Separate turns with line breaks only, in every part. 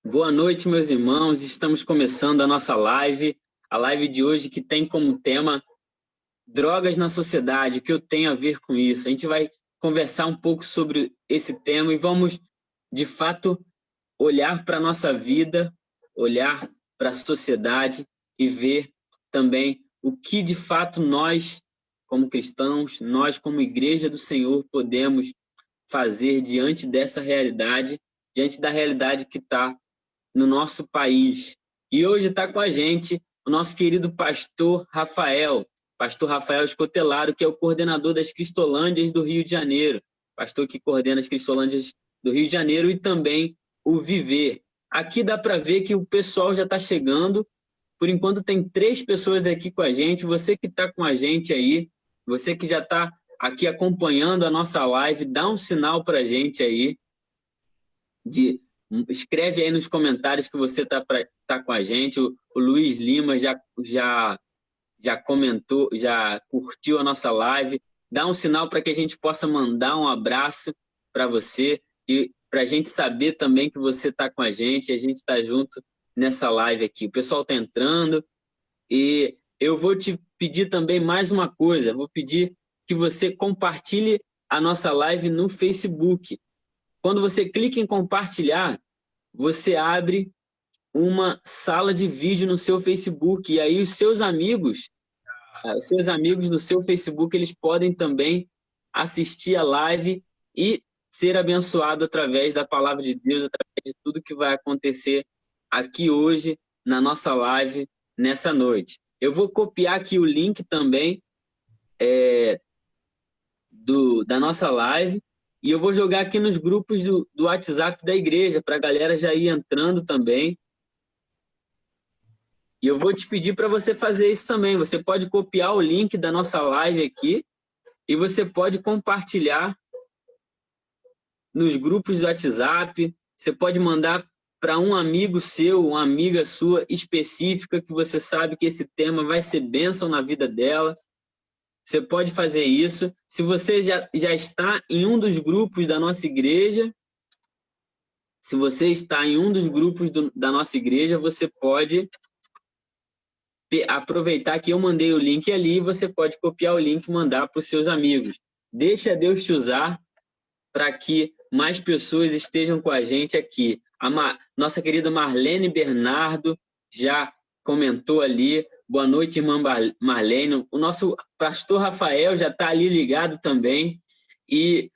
Boa noite, meus irmãos. Estamos começando a nossa live. A live de hoje que tem como tema drogas na sociedade, o que eu tenho a ver com isso. A gente vai conversar um pouco sobre esse tema e vamos, de fato, olhar para a nossa vida, olhar para a sociedade e ver também o que, de fato, nós, como cristãos, nós, como Igreja do Senhor, podemos fazer diante dessa realidade, diante da realidade que está no nosso país. E hoje está com a gente o nosso querido pastor Rafael Escotelaro, que é o coordenador das Cristolândias do Rio de Janeiro, pastor que coordena as Cristolândias do Rio de Janeiro e também o Viver. Aqui dá para ver que o pessoal já está chegando. Por enquanto tem 3 pessoas aqui com a gente. Você que está com a gente aí, você que já está aqui acompanhando a nossa live, dá um sinal para a gente aí escreve aí nos comentários que você tá com a gente. O Luiz Lima já comentou, já curtiu a nossa live. Dá um sinal para que a gente possa mandar um abraço para você e para a gente saber também que você está com a gente está junto nessa live aqui. O pessoal está entrando e eu vou te pedir também mais uma coisa. Vou pedir que você compartilhe a nossa live no Facebook. Quando você clica em compartilhar, você abre uma sala de vídeo no seu Facebook e aí os seus amigos no seu Facebook, eles podem também assistir a live e ser abençoado através da palavra de Deus, através de tudo que vai acontecer aqui hoje na nossa live nessa noite. Eu vou copiar aqui o link também da nossa live e eu vou jogar aqui nos grupos do WhatsApp da igreja, para a galera já ir entrando também. E eu vou te pedir para você fazer isso também. Você pode copiar o link da nossa live aqui e você pode compartilhar nos grupos do WhatsApp. Você pode mandar para um amigo seu, uma amiga sua específica, que você sabe que esse tema vai ser bênção na vida dela. Você pode fazer isso. Se você já está em um dos grupos da nossa igreja, da nossa igreja, você pode aproveitar que eu mandei o link ali, você pode copiar o link e mandar para os seus amigos. Deixa Deus te usar para que mais pessoas estejam com a gente aqui. Nossa querida Marlene Bernardo já comentou ali. Boa noite, irmã Marlene. O nosso pastor Rafael já está ali ligado também. E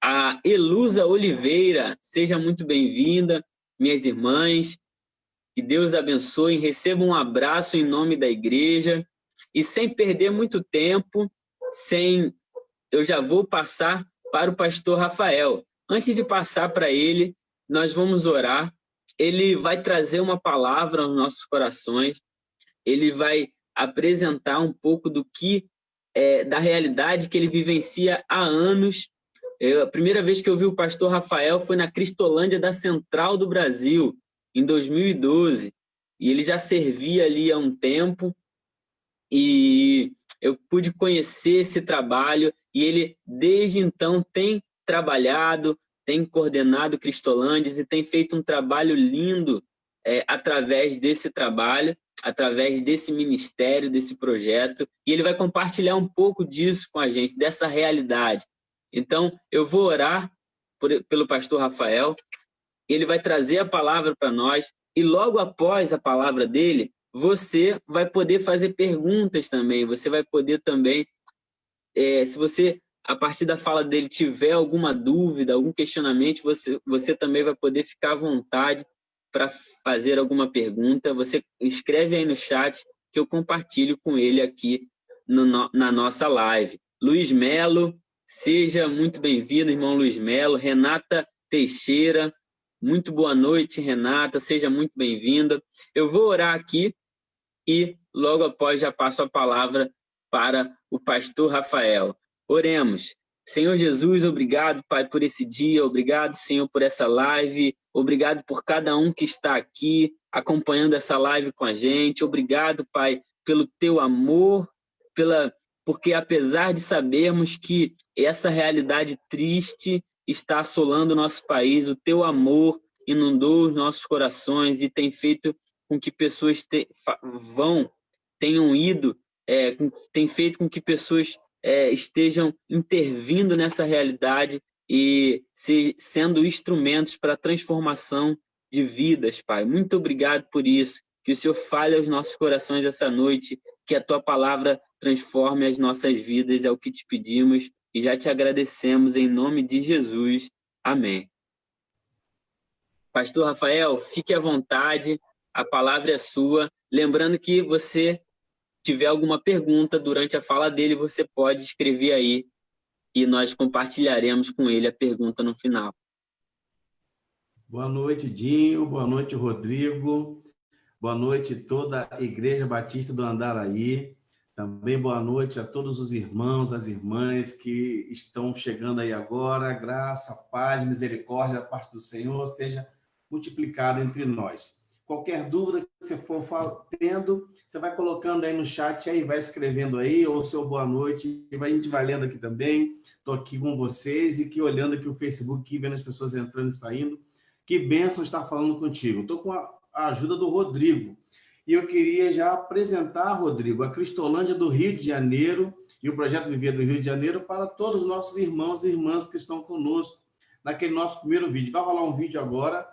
a Elusa Oliveira, seja muito bem-vinda, minhas irmãs. Que Deus abençoe. Receba um abraço em nome da igreja. E sem perder muito tempo, eu já vou passar para o pastor Rafael. Antes de passar para ele, nós vamos orar. Ele vai trazer uma palavra aos nossos corações. Ele vai apresentar um pouco da realidade que ele vivencia há anos. A primeira vez que eu vi o pastor Rafael foi na Cristolândia da Central do Brasil, em 2012. E ele já servia ali há um tempo. E eu pude conhecer esse trabalho. E ele, desde então, tem trabalhado, tem coordenado Cristolândias e tem feito um trabalho lindo através desse trabalho, através desse ministério, desse projeto, e ele vai compartilhar um pouco disso com a gente, dessa realidade. Então, eu vou orar pelo pastor Rafael, ele vai trazer a palavra para nós, e logo após a palavra dele, você vai poder fazer perguntas também, você vai poder também, se você, a partir da fala dele, tiver alguma dúvida, algum questionamento, você também vai poder ficar à vontade para fazer alguma pergunta. Você escreve aí no chat que eu compartilho com ele aqui na nossa live. Luiz Melo, seja muito bem-vindo, irmão Luiz Melo. Renata Teixeira, muito boa noite, Renata, seja muito bem-vinda. Eu vou orar aqui e logo após já passo a palavra para o pastor Rafael. Oremos. Senhor Jesus, obrigado, Pai, por esse dia, obrigado, Senhor, por essa live, obrigado por cada um que está aqui acompanhando essa live com a gente, obrigado, Pai, pelo teu amor, porque apesar de sabermos que essa realidade triste está assolando o nosso país, o teu amor inundou os nossos corações e tem feito com que pessoas tenham ido, tem feito com que pessoas estejam intervindo nessa realidade e sendo instrumentos para a transformação de vidas, Pai. Muito obrigado por isso. Que o Senhor fale aos nossos corações essa noite, que a Tua palavra transforme as nossas vidas, é o que te pedimos e já te agradecemos em nome de Jesus. Amém. Pastor Rafael, fique à vontade, a palavra é sua. Lembrando que você tiver alguma pergunta durante a fala dele, você pode escrever aí e nós compartilharemos com ele a pergunta no final.
Boa noite, Dinho. Boa noite, Rodrigo. Boa noite toda a Igreja Batista do Andaraí. Também boa noite a todos os irmãos, as irmãs que estão chegando aí agora. Graça, paz, misericórdia da parte do Senhor seja multiplicada entre nós. Qualquer dúvida que você for tendo, você vai colocando aí no chat, aí vai escrevendo aí, ou seu boa noite, a gente vai lendo aqui também. Estou aqui com vocês e olhando aqui o Facebook, aqui, vendo as pessoas entrando e saindo. Que bênção estar falando contigo. Estou com a ajuda do Rodrigo. E eu queria já apresentar, Rodrigo, a Cristolândia do Rio de Janeiro e o Projeto Viver do Rio de Janeiro para todos os nossos irmãos e irmãs que estão conosco naquele nosso primeiro vídeo. Vai rolar um vídeo agora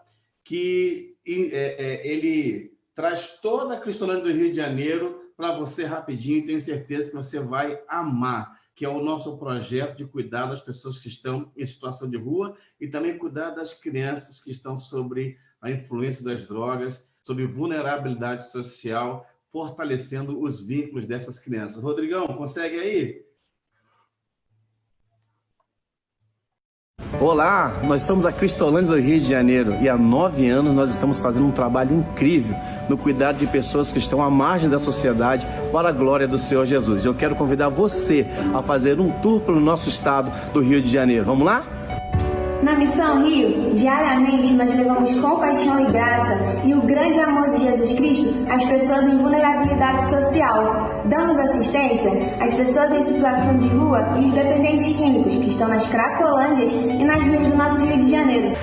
que ele traz toda a Cristolândia do Rio de Janeiro para você rapidinho. Tenho certeza que você vai amar, que é o nosso projeto de cuidar das pessoas que estão em situação de rua e também cuidar das crianças que estão sobre a influência das drogas, sobre vulnerabilidade social, fortalecendo os vínculos dessas crianças. Rodrigão, consegue aí?
Olá, nós somos a Cristolândia do Rio de Janeiro e há 9 anos nós estamos fazendo um trabalho incrível no cuidado de pessoas que estão à margem da sociedade para a glória do Senhor Jesus. Eu quero convidar você a fazer um tour pelo nosso estado do Rio de Janeiro. Vamos lá?
Na Missão Rio, diariamente nós levamos compaixão e graça e o grande amor de Jesus Cristo às pessoas em vulnerabilidade social. Damos assistência às pessoas em situação de rua e os dependentes químicos que estão nas Cracolândias e nas ruas do nosso Rio de Janeiro.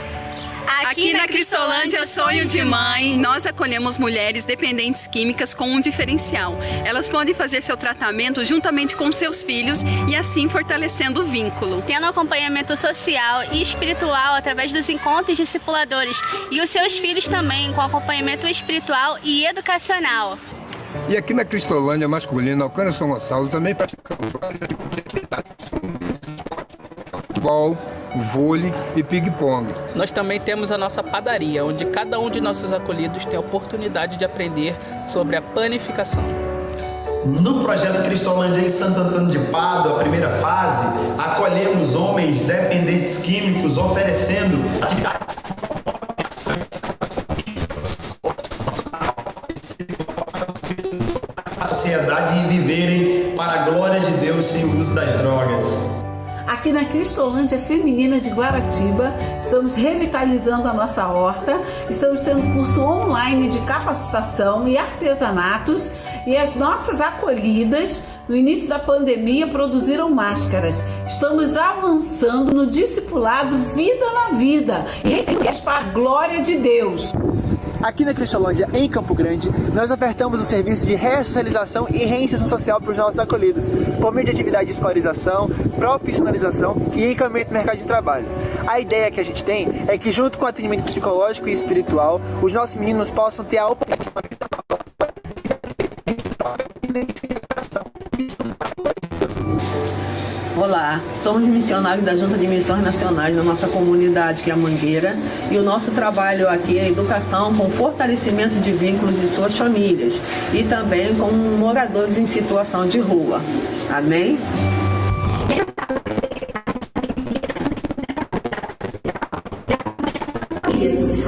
Aqui na Cristolândia Sonho de Mãe, nós acolhemos mulheres dependentes químicas com um diferencial. Elas podem fazer seu tratamento juntamente com seus filhos e assim fortalecendo o vínculo.
Tendo acompanhamento social e espiritual através dos encontros discipuladores e os seus filhos também com acompanhamento espiritual e educacional.
E aqui na Cristolândia Masculina, Alcântara São Gonçalo, também praticamos vários tipos de atividades, futebol, vôlei e ping-pong.
Nós também temos a nossa padaria, onde cada um de nossos acolhidos tem a oportunidade de aprender sobre a panificação.
No projeto Cristolândia em Santo Antônio de Pádua, a primeira fase, acolhemos homens dependentes químicos oferecendo atividades a sociedade e viverem para a glória de Deus sem o uso das drogas.
Aqui na Cristolândia Feminina de Guaratiba, estamos revitalizando a nossa horta, estamos tendo curso online de capacitação e artesanatos e as nossas acolhidas, no início da pandemia, produziram máscaras. Estamos avançando no discipulado Vida na Vida e recebemos para a glória de Deus.
Aqui na Cristolândia, em Campo Grande, nós ofertamos um serviço de ressocialização e reinserção social para os nossos acolhidos, por meio de atividade de escolarização, profissionalização e encaminhamento no mercado de trabalho. A ideia que a gente tem é que, junto com o atendimento psicológico e espiritual, os nossos meninos possam ter a oportunidade de uma vida nova.
Olá, somos missionários da Junta de Missões Nacionais da nossa comunidade, que é a Mangueira, e o nosso trabalho aqui é educação com fortalecimento de vínculos de suas famílias e também com moradores em situação de rua. Amém?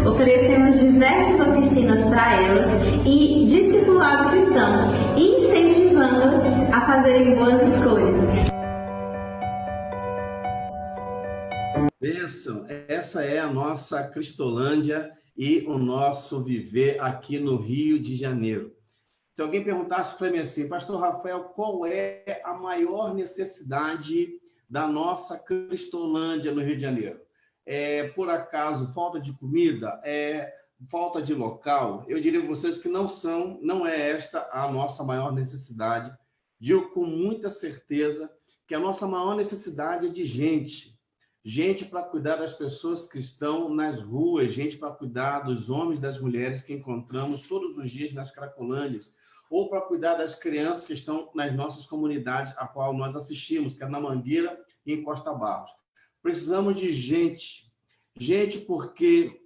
Oferecemos diversas oficinas para elas e discipulado cristão, incentivando-as a fazerem boas escolhas.
Bênção, essa é a nossa Cristolândia e o nosso viver aqui no Rio de Janeiro. Se alguém perguntasse para mim assim, Pastor Rafael, qual é a maior necessidade da nossa Cristolândia no Rio de Janeiro? por acaso, falta de comida, falta de local, eu diria para vocês que não é esta a nossa maior necessidade. Digo com muita certeza que a nossa maior necessidade é de gente. Gente para cuidar das pessoas que estão nas ruas, gente para cuidar dos homens e das mulheres que encontramos todos os dias nas Cracolândias, ou para cuidar das crianças que estão nas nossas comunidades, a qual nós assistimos, que é na Mangueira e em Costa Barros. Precisamos de gente. Gente porque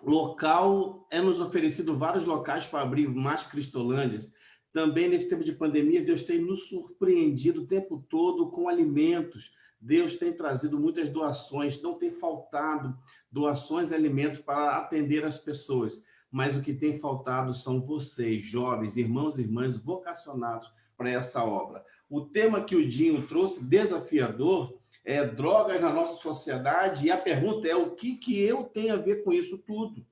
local nos oferecido vários locais para abrir mais Cristolândias. Também nesse tempo de pandemia, Deus tem nos surpreendido o tempo todo com alimentos. Deus tem trazido muitas doações, não tem faltado doações e alimentos para atender as pessoas. Mas o que tem faltado são vocês, jovens, irmãos e irmãs vocacionados para essa obra. O tema que o Dinho trouxe, desafiador, é drogas na nossa sociedade, e a pergunta é o que eu tenho a ver com isso tudo?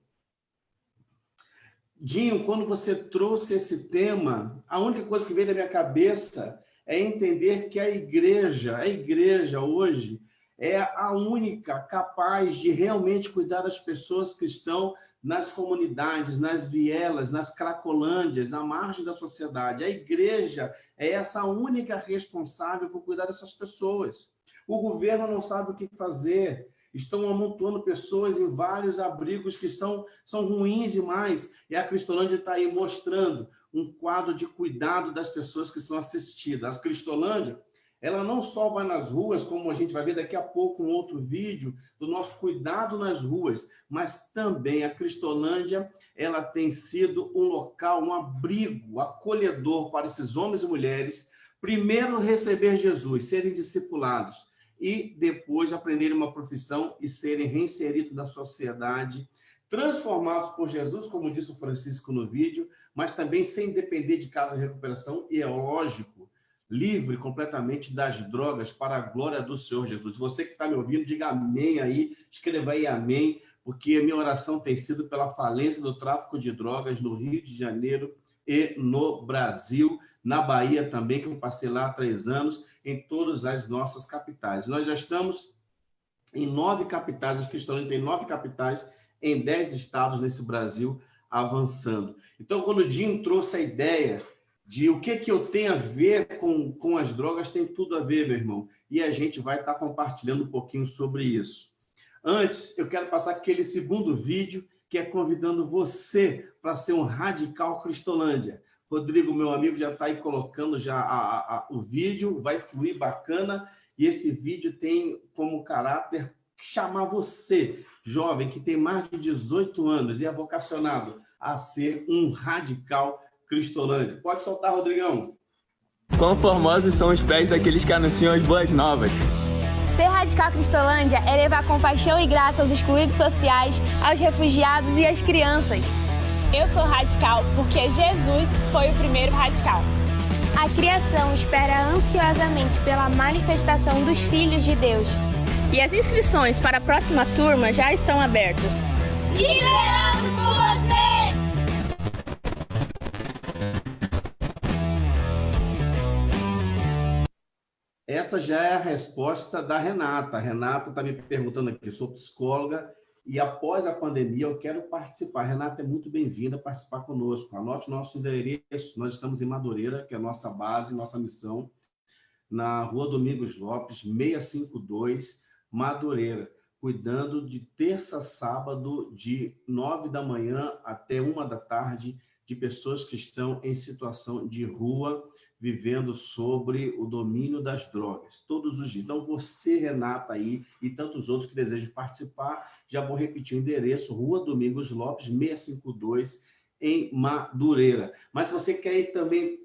Dinho, quando você trouxe esse tema, a única coisa que veio da minha cabeça é entender que a igreja hoje é a única capaz de realmente cuidar das pessoas que estão nas comunidades, nas vielas, nas cracolândias, na margem da sociedade. A igreja é essa única responsável por cuidar dessas pessoas. O governo não sabe o que fazer, estão amontoando pessoas em vários abrigos que são ruins demais, e a Cristolândia está aí mostrando um quadro de cuidado das pessoas que são assistidas. A Cristolândia, ela não só vai nas ruas, como a gente vai ver daqui a pouco um outro vídeo do nosso cuidado nas ruas, mas também a Cristolândia, ela tem sido um local, um abrigo acolhedor para esses homens e mulheres, primeiro receber Jesus, serem discipulados, e depois aprenderem uma profissão e serem reinseridos na sociedade, transformados por Jesus, como disse o Francisco no vídeo, mas também sem depender de casa de recuperação, e é lógico, livre completamente das drogas para a glória do Senhor Jesus. Você que está me ouvindo, diga amém aí, escreva aí amém, porque a minha oração tem sido pela falência do tráfico de drogas no Rio de Janeiro e no Brasil, na Bahia também, que eu passei lá há 3 anos, em todas as nossas capitais. Nós já estamos em 9 capitais, a Cristolândia tem 9 capitais, em 10 estados nesse Brasil, avançando. Então, quando o Dinho trouxe a ideia de o que eu tenho a ver com as drogas, tem tudo a ver, meu irmão. E a gente vai estar compartilhando um pouquinho sobre isso. Antes, eu quero passar aquele segundo vídeo, que é convidando você para ser um radical Cristolândia. Rodrigo, meu amigo, já está aí colocando já o vídeo, vai fluir bacana, e esse vídeo tem como caráter chamar você, jovem, que tem mais de 18 anos e é vocacionado a ser um radical Cristolândia. Pode soltar, Rodrigão.
Quão formosos são os pés daqueles que anunciam as boas novas.
Ser radical Cristolândia é levar compaixão e graça aos excluídos sociais, aos refugiados e às crianças.
Eu sou radical porque Jesus foi o primeiro radical.
A criação espera ansiosamente pela manifestação dos filhos de Deus.
E as inscrições para a próxima turma já estão abertas.
Esperamos por você!
Essa já é a resposta da Renata. A Renata está me perguntando aqui, eu sou psicóloga e após a pandemia eu quero participar. A Renata é muito bem-vinda a participar conosco. Anote o nosso endereço. Nós estamos em Madureira, que é a nossa base, nossa missão, na Rua Domingos Lopes, 652, Madureira, cuidando de terça a sábado, de 9 da manhã até 1 da tarde, de pessoas que estão em situação de rua, vivendo sobre o domínio das drogas, todos os dias. Então, você, Renata, aí, e tantos outros que desejam participar, já vou repetir o endereço, Rua Domingos Lopes, 652, em Madureira. Mas se você quer ir também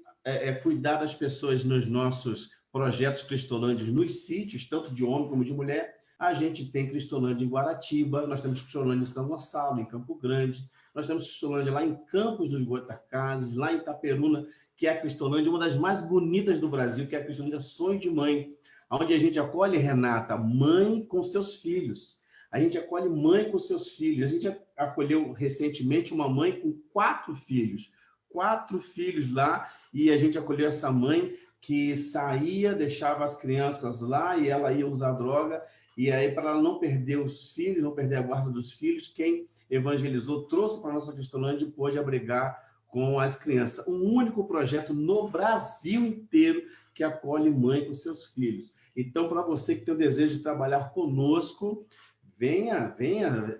cuidar das pessoas nos nossos projetos Cristolândias, nos sítios, tanto de homem como de mulher, a gente tem Cristolândia em Guaratiba, nós temos Cristolândia em São Gonçalo, em Campo Grande, nós temos Cristolândia lá em Campos dos Goitacazes, lá em Itaperuna, que é a Cristolândia, uma das mais bonitas do Brasil, que é a Cristolândia Sonho de Mãe, onde a gente acolhe, Renata, mãe com seus filhos. A gente acolhe mãe com seus filhos. A gente acolheu recentemente uma mãe com 4 filhos. 4 filhos lá, e a gente acolheu essa mãe que saía, deixava as crianças lá, e ela ia usar droga, E aí, para ela não perder os filhos, não perder a guarda dos filhos, quem evangelizou, trouxe para a nossa Cristolândia e pôde abrigar com as crianças. Um único projeto no Brasil inteiro que acolhe mãe com seus filhos. Então, para você que tem o desejo de trabalhar conosco, venha,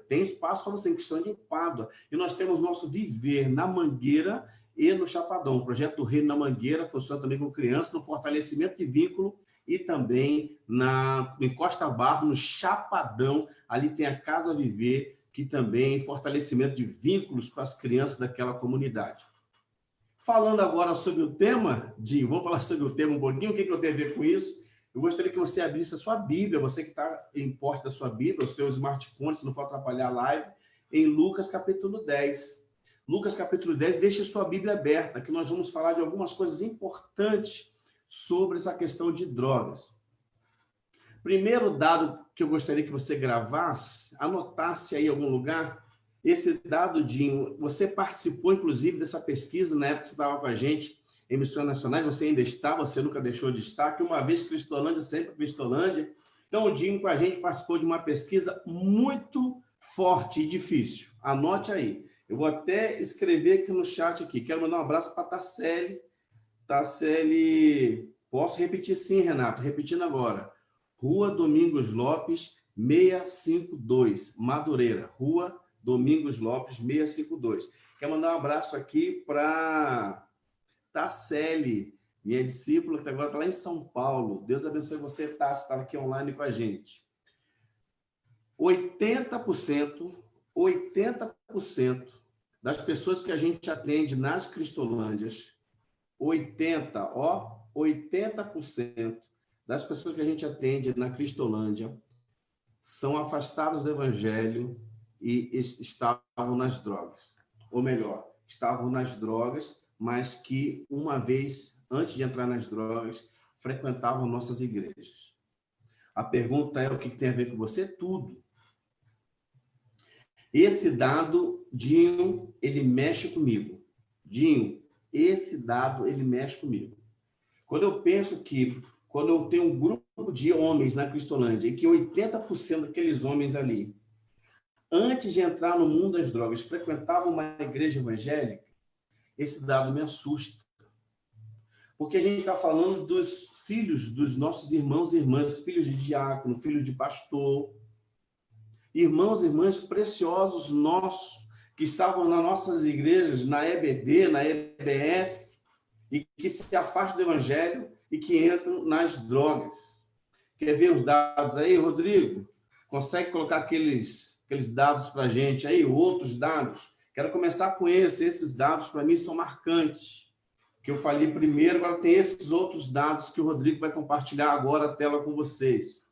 tem espaço para você, tem questão de Pádua. E nós temos nosso Viver na Mangueira e no Chapadão. O projeto do Reino na Mangueira funciona também com crianças, no fortalecimento de vínculo, e também em Costa Barro, no Chapadão, ali tem a Casa Viver, que também é fortalecimento de vínculos com as crianças daquela comunidade. Falando agora sobre o tema, Dinho, vamos falar sobre o tema um pouquinho, o que eu tenho a ver com isso? Eu gostaria que você abrisse a sua Bíblia, você que está em porta da sua Bíblia, o seu smartphone, se não for atrapalhar a live, em Lucas capítulo 10. Lucas capítulo 10, deixe sua Bíblia aberta, que nós vamos falar de algumas coisas importantes sobre essa questão de drogas. Primeiro dado que eu gostaria que você gravasse, anotasse aí em algum lugar, esse dado, Dinho, você participou, inclusive, dessa pesquisa na época que você estava com a gente em Missões Nacionais, você ainda está, você nunca deixou de estar, que uma vez Cristolândia, sempre Cristolândia. Então, o Dinho com a gente participou de uma pesquisa muito forte e difícil. Anote aí. Eu vou até escrever aqui no chat aqui. Quero mandar um abraço para a Tarcele. Tarcele, posso repetir sim, Renato, repetindo agora. Rua Domingos Lopes, 652, Madureira. Rua Domingos Lopes, 652. Quero mandar um abraço aqui para Tarcele, minha discípula, que agora está lá em São Paulo. Deus abençoe você, Tassi, está aqui online com a gente. 80% das pessoas que a gente atende nas Cristolândias, 80% das pessoas que a gente atende na Cristolândia são afastados do Evangelho e estavam nas drogas. Ou melhor, estavam nas drogas, mas que uma vez, antes de entrar nas drogas, frequentavam nossas igrejas. A pergunta é: o que tem a ver com você? Tudo. Esse dado, Dinho, ele mexe comigo. Dinho, esse dado, ele mexe comigo. Quando eu penso que, quando eu tenho um grupo de homens na Cristolândia, e que 80% daqueles homens ali, antes de entrar no mundo das drogas, frequentavam uma igreja evangélica, esse dado me assusta. Porque a gente está falando dos filhos dos nossos irmãos e irmãs, filhos de diácono, filhos de pastor, irmãos e irmãs preciosos nossos, que estavam nas nossas igrejas, na EBD, na EBF, e que se afastam do Evangelho e que entram nas drogas. Quer ver os dados aí, Rodrigo? Consegue colocar aqueles dados para a gente aí, outros dados? Quero começar com esses dados para mim são marcantes, que eu falei primeiro, agora tem esses outros dados que o Rodrigo vai compartilhar agora a tela com vocês.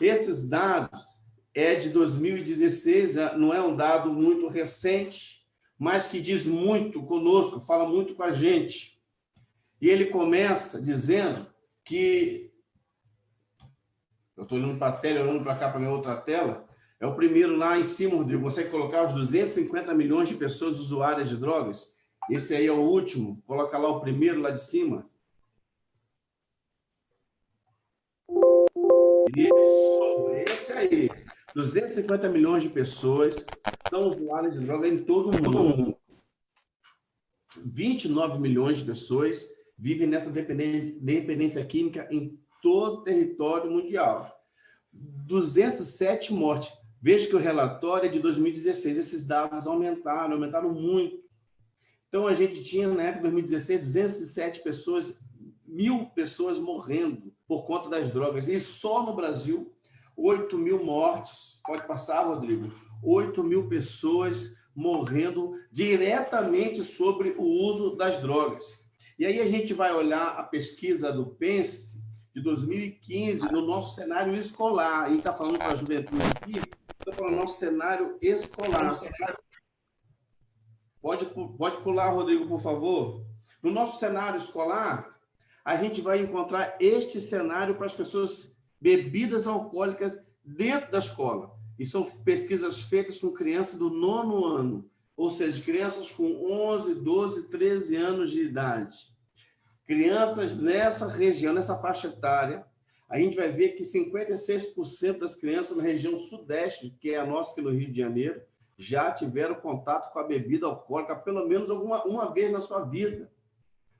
Esses dados é de 2016, não é um dado muito recente, mas que diz muito conosco, fala muito com a gente. E ele começa dizendo que... Eu estou olhando para a tela, olhando para cá, para a minha outra tela. É o primeiro lá em cima, Rodrigo. Você colocar os 250 milhões de pessoas usuárias de drogas. Esse aí é o último. Coloca lá o primeiro, lá de cima. Isso, esse aí. 250 milhões de pessoas são usuárias de droga em todo o mundo. 29 milhões de pessoas vivem nessa dependência química em todo o território mundial. 207 mortes. Veja que o relatório é de 2016. Esses dados aumentaram muito. Então, a gente tinha, na época de 2016, 207 pessoas, 1.000 pessoas morrendo por conta das drogas. E só no Brasil, 8.000 mortes. Pode passar, Rodrigo? 8.000 pessoas morrendo diretamente sobre o uso das drogas. E aí a gente vai olhar a pesquisa do PENSE de 2015 no nosso cenário escolar. A gente está falando para a juventude aqui, está falando do nosso cenário escolar. Pode pular, Rodrigo, por favor. No nosso cenário escolar, a gente vai encontrar este cenário para as pessoas bebidas alcoólicas dentro da escola. E são pesquisas feitas com crianças do 9º ano, ou seja, crianças com 11, 12, 13 anos de idade. Crianças nessa região, nessa faixa etária, a gente vai ver que 56% das crianças na região sudeste, que é a nossa aqui no Rio de Janeiro, já tiveram contato com a bebida alcoólica pelo menos uma vez na sua vida.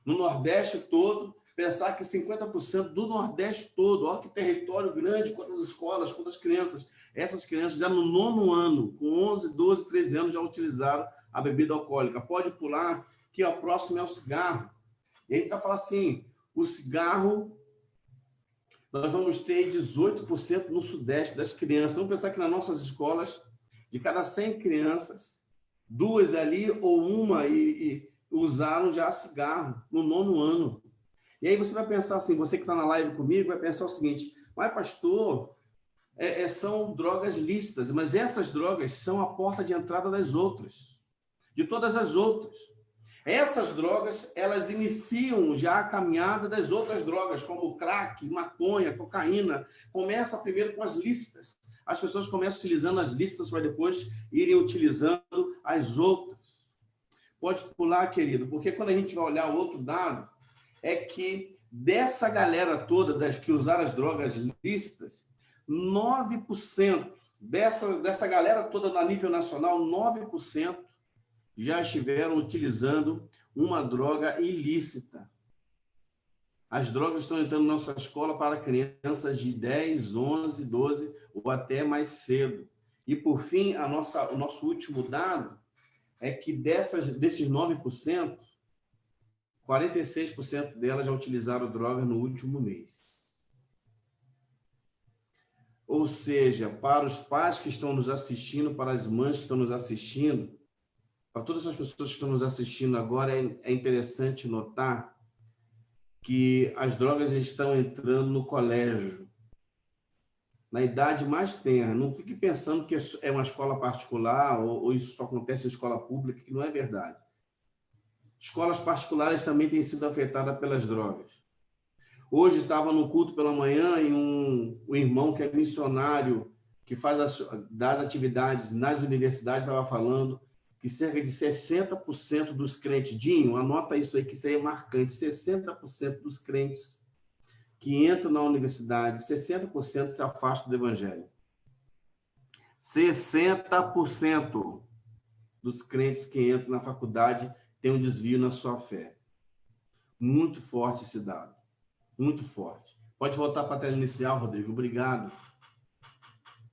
No Nordeste todo, pensar que 50% do Nordeste todo, olha que território grande, quantas escolas, quantas crianças. Essas crianças já no 9º ano, com 11, 12, 13 anos, já utilizaram a bebida alcoólica. Pode pular, que o próximo é o cigarro. E a gente vai falar assim, o cigarro, nós vamos ter 18% no Sudeste das crianças. Vamos pensar que nas nossas escolas, de cada 100 crianças, 2 ali ou uma usaram já cigarro no 9º ano. E aí você vai pensar assim, você que está na live comigo, vai pensar o seguinte, mas pastor, são drogas lícitas, mas essas drogas são a porta de entrada das outras, de todas as outras. Essas drogas, elas iniciam já a caminhada das outras drogas, como crack, maconha, cocaína. Começa primeiro com as lícitas. As pessoas começam utilizando as lícitas para depois irem utilizando as outras. Pode pular, querido, porque quando a gente vai olhar o outro dado, é que dessa galera toda das que usaram as drogas lícitas, 9% dessa galera toda a nível nacional, 9% já estiveram utilizando uma droga ilícita. As drogas estão entrando na nossa escola para crianças de 10, 11, 12 ou até mais cedo. E, por fim, o nosso último dado é que desses 9%, 46% delas já utilizaram droga no último mês. Ou seja, para os pais que estão nos assistindo, para as mães que estão nos assistindo, para todas as pessoas que estão nos assistindo agora, é interessante notar que as drogas estão entrando no colégio, na idade mais tenra. Não fique pensando que é uma escola particular ou isso só acontece em escola pública, que não é verdade. Escolas particulares também têm sido afetadas pelas drogas. Hoje estava no culto pela manhã e um irmão que é missionário, que faz das atividades nas universidades, estava falando que cerca de 60% dos crentes, Dinho, anota isso aí, que isso aí é marcante, 60% dos crentes que entram na universidade, 60% se afastam do evangelho. 60% dos crentes que entram na faculdade têm um desvio na sua fé. Muito forte esse dado. Muito forte. Pode voltar para a tela inicial, Rodrigo. Obrigado.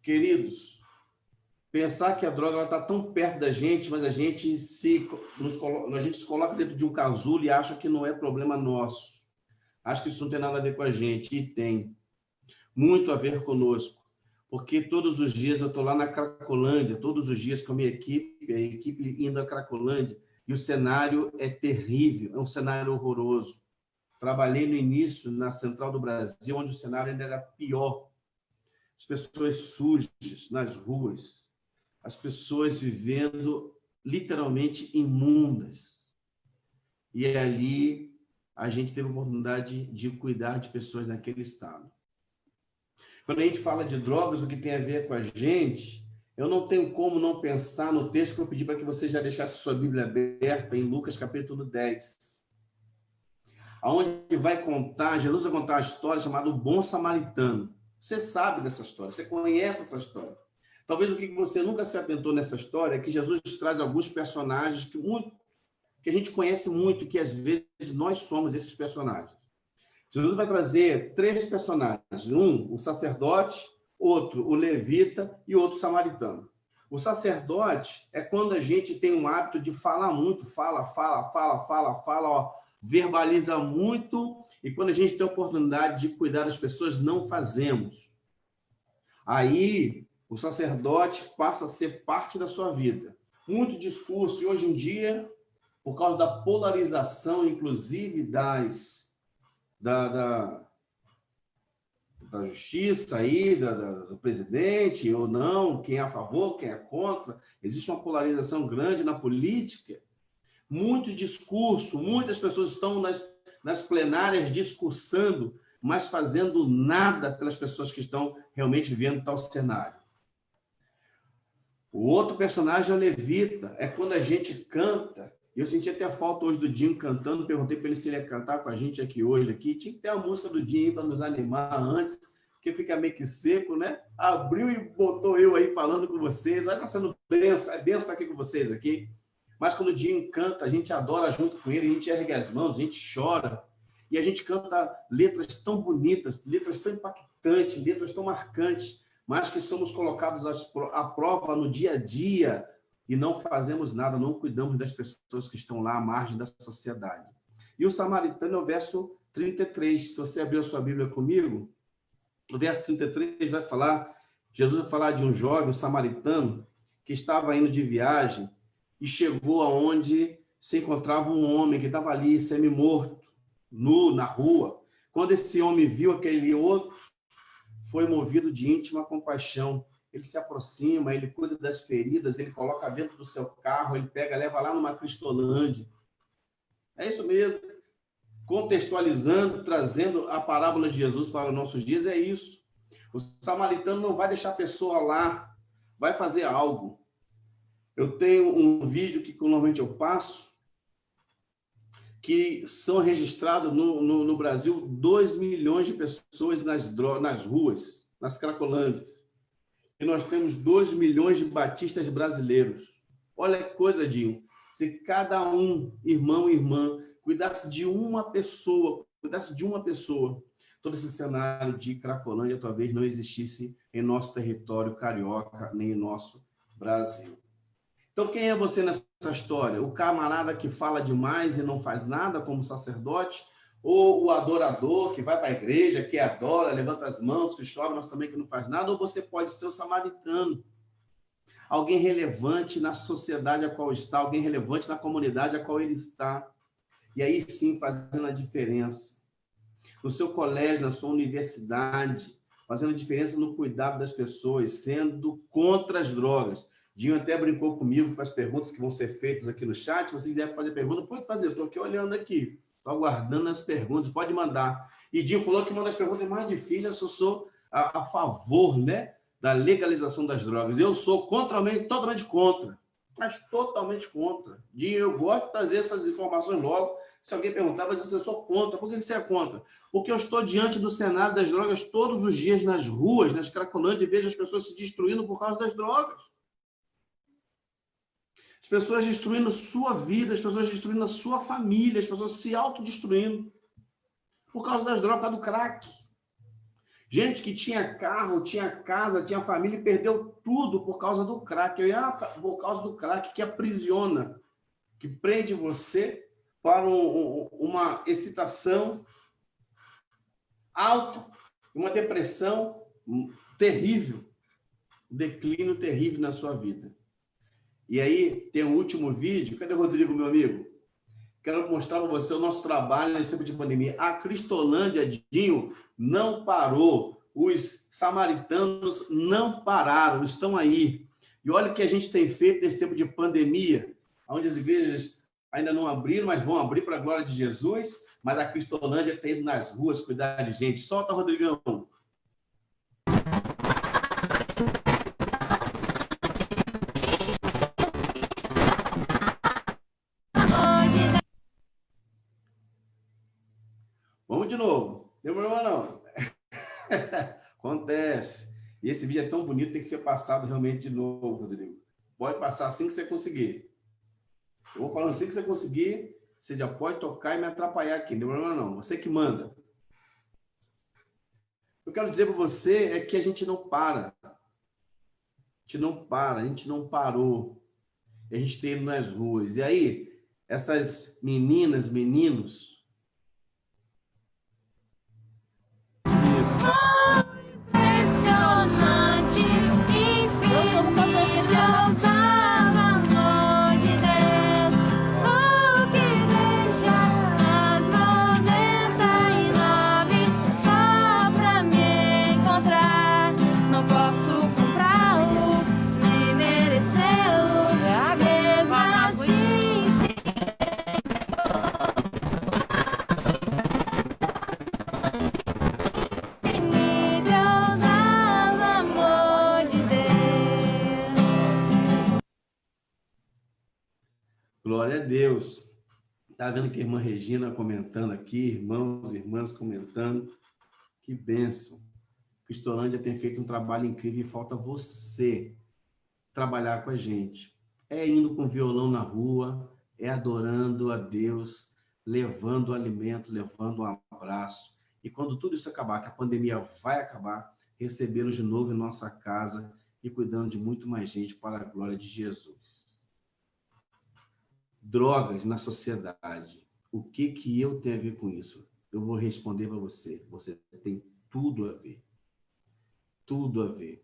Queridos, pensar que a droga está tão perto da gente, mas a gente se coloca dentro de um casulo e acha que não é problema nosso. Acho que isso não tem nada a ver com a gente. E tem muito a ver conosco. Porque todos os dias eu estou lá na Cracolândia, todos os dias com a minha equipe, a equipe indo à Cracolândia, e o cenário é terrível, é um cenário horroroso. Trabalhei no início na Central do Brasil, onde o cenário ainda era pior. As pessoas sujas nas ruas, as pessoas vivendo literalmente imundas. E ali a gente teve a oportunidade de cuidar de pessoas naquele estado. Quando a gente fala de drogas, o que tem a ver com a gente, eu não tenho como não pensar no texto que eu pedi para que você já deixasse sua Bíblia aberta em Lucas capítulo 10. Onde vai contar, Jesus vai contar uma história chamada O Bom Samaritano. Você sabe dessa história, você conhece essa história. Talvez o que você nunca se atentou nessa história é que Jesus traz alguns personagens que a gente conhece muito, que às vezes nós somos esses personagens. Jesus vai trazer 3 personagens, um, o sacerdote, outro, o levita e outro, o samaritano. O sacerdote é quando a gente tem um hábito de falar muito, fala, ó, verbaliza muito, e quando a gente tem a oportunidade de cuidar das pessoas, não fazemos. Aí, o sacerdote passa a ser parte da sua vida. Muito discurso, e hoje em dia, por causa da polarização, inclusive da justiça aí, do presidente, ou não, quem é a favor, quem é contra, existe uma polarização grande na política, muito discurso, muitas pessoas estão nas plenárias discursando, mas fazendo nada pelas pessoas que estão realmente vivendo tal cenário. O outro personagem é o levita, é quando a gente canta Eu senti até falta hoje do Dinho cantando, perguntei para ele se ele ia cantar com a gente aqui hoje. Tinha que ter a música do Dinho para nos animar antes, porque fica meio que seco, né? Abriu e botou eu aí falando com vocês. Vai estar sendo benção, é benção aqui com vocês aqui. Mas quando o Dinho canta, a gente adora junto com ele, a gente ergue as mãos, a gente chora. E a gente canta letras tão bonitas, letras tão impactantes, letras tão marcantes, mas que somos colocados à prova no dia a dia e não fazemos nada, não cuidamos das pessoas que estão lá à margem da sociedade. E o samaritano é o verso 33. Se você abrir a sua Bíblia comigo, o verso 33 vai falar, Jesus vai falar de um jovem, um samaritano, que estava indo de viagem e chegou aonde se encontrava um homem que estava ali, semi-morto, nu, na rua. Quando esse homem viu aquele outro, foi movido de íntima compaixão. Ele se aproxima, ele cuida das feridas, ele coloca dentro do seu carro, ele pega, leva lá numa Cristolândia. É isso mesmo. Contextualizando, trazendo a parábola de Jesus para os nossos dias, é isso. O samaritano não vai deixar a pessoa lá, vai fazer algo. Eu tenho um vídeo que normalmente eu passo, que são registrados no Brasil 2 milhões de pessoas nas ruas, nas cracolândias. E nós temos 2 milhões de batistas brasileiros. Olha que coisa, Dinho. Se cada um, irmão e irmã, cuidasse de uma pessoa, todo esse cenário de Cracolândia talvez não existisse em nosso território carioca, nem em nosso Brasil. Então, quem é você nessa história? O camarada que fala demais e não faz nada como sacerdote? Ou o adorador que vai para a igreja, que adora, levanta as mãos, que chora, mas também que não faz nada? Ou você pode ser o samaritano? Alguém relevante na sociedade a qual está, alguém relevante na comunidade a qual ele está. E aí sim, fazendo a diferença. No seu colégio, na sua universidade, fazendo a diferença no cuidado das pessoas, sendo contra as drogas. Dinho até brincou comigo com as perguntas que vão ser feitas aqui no chat. Se você quiser fazer pergunta, pode fazer. Eu estou aqui olhando aqui. Estou aguardando as perguntas. Pode mandar. E Dinho falou que uma das perguntas mais difíceis, eu sou a favor, né, da legalização das drogas. Eu sou totalmente contra. Mas totalmente contra. Dinho, eu gosto de trazer essas informações logo. Se alguém perguntar, vai dizer, eu sou contra. Por que você é contra? Porque eu estou diante do cenário das drogas todos os dias nas ruas, nas cracolândias, e vejo as pessoas se destruindo por causa das drogas. As pessoas destruindo sua vida, as pessoas destruindo a sua família, as pessoas se autodestruindo por causa das drogas, por causa do crack. Gente que tinha carro, tinha casa, tinha família e perdeu tudo por causa do crack. Por causa do crack que aprisiona, que prende você para uma excitação alta, uma depressão terrível, um declínio terrível na sua vida. E aí tem o último vídeo. Cadê o Rodrigo, meu amigo? Quero mostrar para você o nosso trabalho nesse tempo de pandemia. A Cristolândia, Dinho, não parou. Os samaritanos não pararam, estão aí. E olha o que a gente tem feito nesse tempo de pandemia, onde as igrejas ainda não abriram, mas vão abrir para a glória de Jesus, mas a Cristolândia tem ido nas ruas cuidar de gente. Solta, Rodrigão. Vamos de novo. Demorou não? Acontece. E esse vídeo é tão bonito, tem que ser passado realmente de novo, Rodrigo. Pode passar assim que você conseguir. Eu vou falando assim que você conseguir, você já pode tocar e me atrapalhar aqui. Não tem problema não. Você que manda. Eu quero dizer para você é que a gente não para. A gente não para, a gente não parou. A gente tem ido nas ruas. E aí, essas meninas, meninos,
impressionante, infinito, ousado amor de Deus, o que deixa as 99 só pra me encontrar. Não posso comprá-lo, nem merecê-lo, mesmo assim.
Glória a Deus. Está vendo que a irmã Regina comentando aqui, irmãos e irmãs comentando. Que bênção. Cristolândia tem feito um trabalho incrível e falta você trabalhar com a gente. É indo com violão na rua, é adorando a Deus, levando alimento, levando um abraço. E quando tudo isso acabar, que a pandemia vai acabar, recebê-los de novo em nossa casa e cuidando de muito mais gente para a glória de Jesus. Drogas na sociedade. O que eu tenho a ver com isso? Eu vou responder para você. Você tem tudo a ver. Tudo a ver.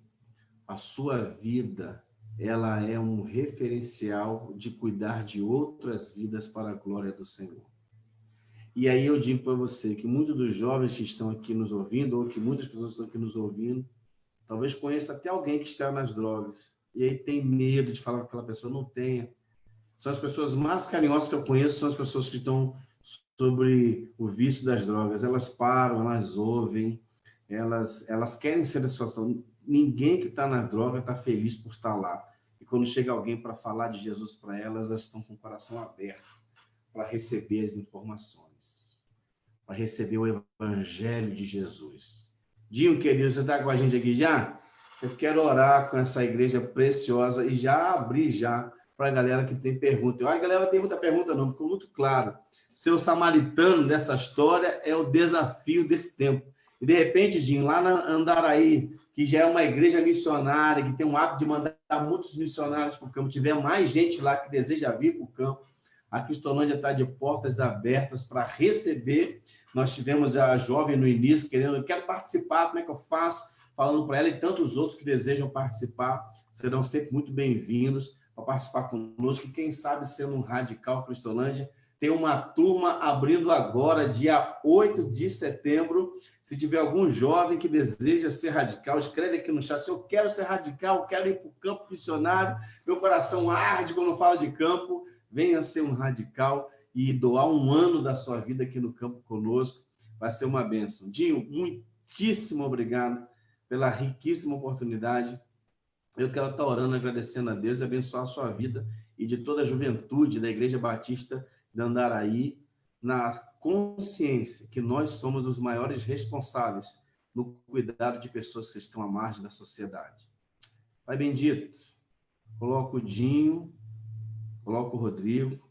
A sua vida, ela é um referencial de cuidar de outras vidas para a glória do Senhor. E aí eu digo para você que muitos dos jovens que estão aqui nos ouvindo, ou que muitas pessoas estão aqui nos ouvindo, talvez conheça até alguém que está nas drogas. E aí tem medo de falar que aquela pessoa não tenha. São as pessoas mais carinhosas que eu conheço, são as pessoas que estão sobre o vício das drogas. Elas param, elas ouvem, elas querem ser dessa situação. Ninguém que está na droga está feliz por estar lá. E quando chega alguém para falar de Jesus para elas, elas estão com o coração aberto para receber as informações, para receber o evangelho de Jesus. Dinho, querido, você está com a gente aqui já? Eu quero orar com essa igreja preciosa e já abrir já para a galera que tem pergunta. A galera tem muita pergunta não, ficou muito claro. Ser o samaritano dessa história é o desafio desse tempo. E, de repente, Dinho, lá na Andaraí, que já é uma igreja missionária, que tem um hábito de mandar muitos missionários para o campo, tiver mais gente lá que deseja vir para o campo, a Cristolândia está de portas abertas para receber. Nós tivemos a jovem no início, eu quero participar, como é que eu faço? Falando para ela e tantos outros que desejam participar, serão sempre muito bem-vindos para participar conosco. E quem sabe ser um radical Cristolândia, tem uma turma abrindo agora, dia 8 de setembro. Se tiver algum jovem que deseja ser radical, escreve aqui no chat. Se eu quero ser radical, quero ir para o campo missionário, meu coração arde quando eu falo de campo, venha ser um radical e doar um ano da sua vida aqui no campo conosco. Vai ser uma bênção. Dinho, muitíssimo obrigado pela riquíssima oportunidade. Eu quero estar orando, agradecendo a Deus e abençoar a sua vida e de toda a juventude da Igreja Batista de Andaraí, na consciência que nós somos os maiores responsáveis no cuidado de pessoas que estão à margem da sociedade. Pai bendito, coloco o Dinho, coloco o Rodrigo,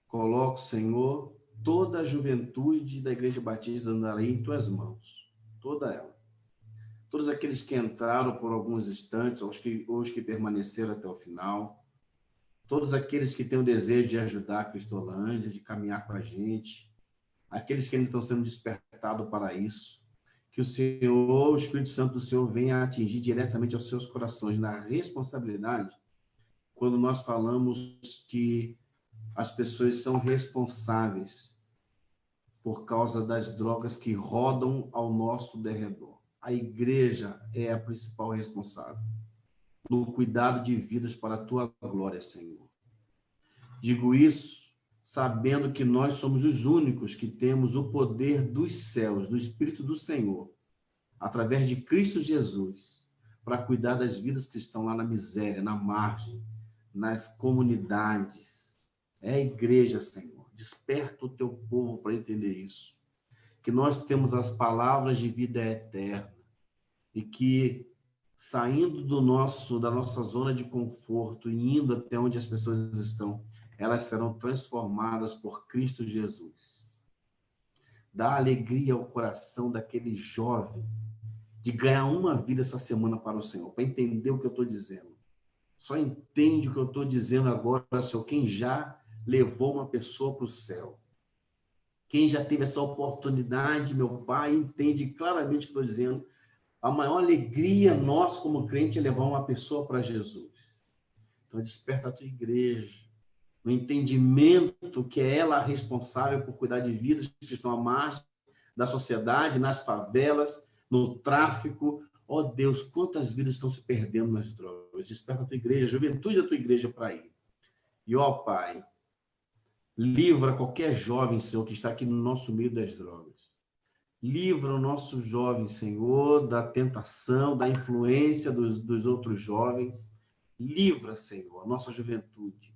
coloco, Senhor, toda a juventude da Igreja Batista de Andaraí em tuas mãos, toda ela. Todos aqueles que entraram por alguns instantes, ou os que permaneceram até o final, todos aqueles que têm o desejo de ajudar a Cristolândia, de caminhar com a gente, aqueles que ainda estão sendo despertados para isso, que o Senhor, o Espírito Santo do Senhor, venha atingir diretamente aos seus corações na responsabilidade, quando nós falamos que as pessoas são responsáveis por causa das drogas que rodam ao nosso derredor. A igreja é a principal responsável no cuidado de vidas para a tua glória, Senhor. Digo isso sabendo que nós somos os únicos que temos o poder dos céus, do Espírito do Senhor, através de Cristo Jesus, para cuidar das vidas que estão lá na miséria, na margem, nas comunidades. É a igreja, Senhor. Desperta o teu povo para entender isso. Que nós temos as palavras de vida eterna e que, saindo da nossa zona de conforto e indo até onde as pessoas estão, elas serão transformadas por Cristo Jesus. Dá alegria ao coração daquele jovem de ganhar uma vida essa semana para o Senhor, para entender o que eu estou dizendo. Só entende o que eu estou dizendo agora, Senhor, quem já levou uma pessoa para o céu. Quem já teve essa oportunidade, meu Pai, entende claramente o que estou dizendo. A maior alegria nossa como crente é levar uma pessoa para Jesus. Então, desperta a tua igreja, no entendimento que é ela a responsável por cuidar de vidas que estão à margem da sociedade, nas favelas, no tráfico. Ó Deus, quantas vidas estão se perdendo nas drogas. Desperta a tua igreja, a juventude da tua igreja para ir. E, ó Pai, livra qualquer jovem, Senhor, que está aqui no nosso meio das drogas. Livra o nosso jovem, Senhor, da tentação, da influência dos outros jovens. Livra, Senhor, a nossa juventude.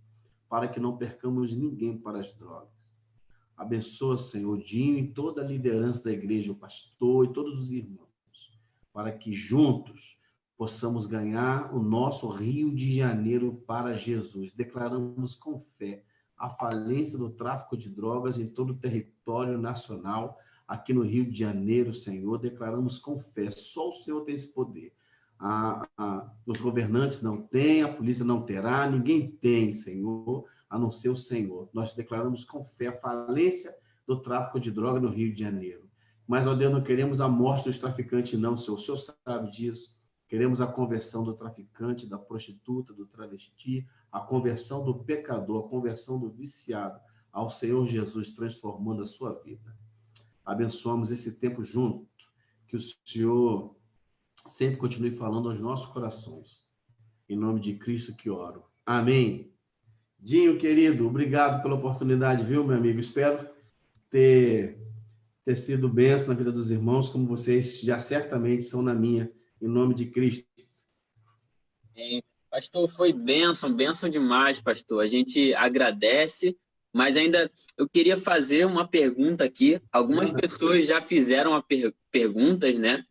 para que não percamos ninguém para as drogas. Abençoa, Senhor, Dinho e toda a liderança da igreja, o pastor e todos os irmãos, para que juntos possamos ganhar o nosso Rio de Janeiro para Jesus. Declaramos com fé a falência do tráfico de drogas em todo o território nacional, aqui no Rio de Janeiro, Senhor. Declaramos com fé, só o Senhor tem esse poder. Os governantes não têm, a polícia não terá, ninguém tem, Senhor, a não ser o Senhor. Nós declaramos com fé a falência do tráfico de droga no Rio de Janeiro. Mas, ó Deus, não queremos a morte dos traficantes, não, Senhor. O Senhor sabe disso. Queremos a conversão do traficante, da prostituta, do travesti, a conversão do pecador, a conversão do viciado ao Senhor Jesus, transformando a sua vida. Abençoamos esse tempo junto, que o Senhor sempre continue falando aos nossos corações. Em nome de Cristo que oro. Amém. Dinho, querido, obrigado pela oportunidade, viu, meu amigo? Espero ter sido bênção na vida dos irmãos, como vocês já certamente são na minha, em nome de Cristo.
Pastor, foi bênção demais, pastor. A gente agradece, mas ainda eu queria fazer uma pergunta aqui. Algumas pessoas já fizeram perguntas, né?